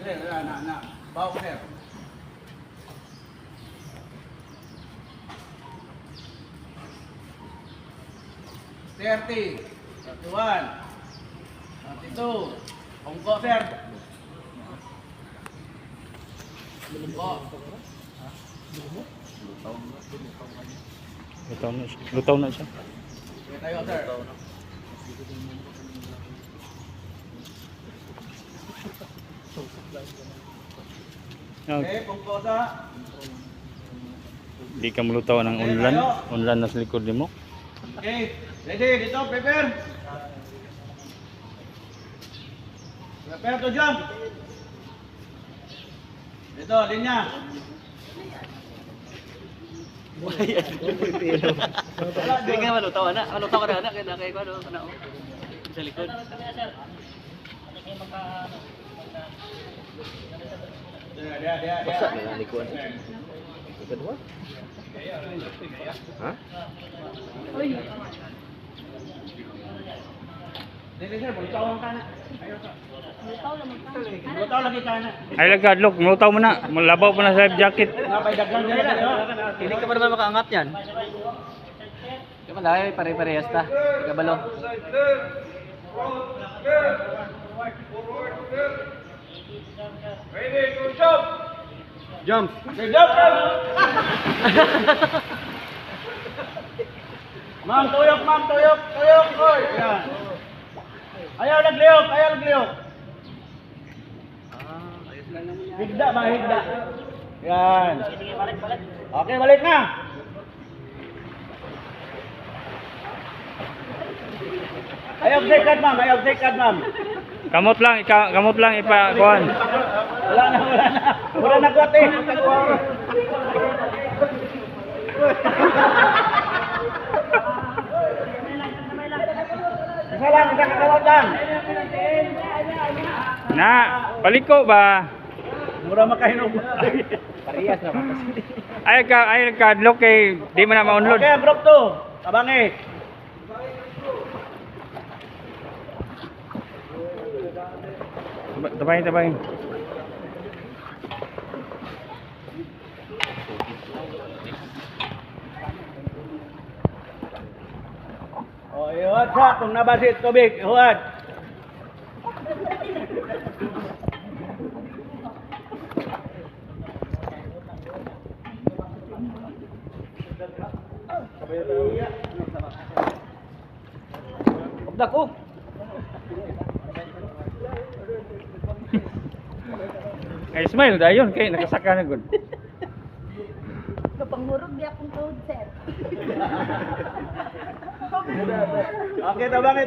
sir. Na. Bawa ko, sir. 30, 31, 32, Ongko, sir. Ongko. Lutaw na siya. Okay tayo, sir. Okay, Ongko sa. Di ka mulutaw ng unlan. Unlan na sa likod mo. Okay, ready, dito, prepare. Prepare to jump. Dito, linya. Hindi ka malutaw, anak. Malutaw ka na, anak. Kaya ko, ano, sa likod. Dia. Basa na lang likuan. Kedua? Hah? Dili, sir, bulutaw ang kana. Bulutaw lagi kana. Ay lagad, look, mulutaw mo na. Malabaw mo na sa life jacket. Napay dagang dili. Hindi ka pa naman makaangat yan. Kaya malaki, pare-parehas ta. Kabalo. Ready to jump. Jump! Okay, jump. Ma'am, tuyok. Hoy, yan. Ayaw nagliyok. Higda ba, higda? Yan. Okay, balik na. Ayaw second, ma'am. Kamot lang ipakuan. Wala na. Wala na kuwat eh. Isa lang, isa kakawat lang. Na, paliko ba? Mura makahinog. Parehas na. Ay ka look kay di mo na ma-unload. Okay, group 2. Tabangi. Tabay. Oh, ihuad siya kung nabasit tubig. Ihuad. Dako. Ay smile dayon kay nakasaka na gud. Kapangurog di akong code, sir. Okay, tabangi.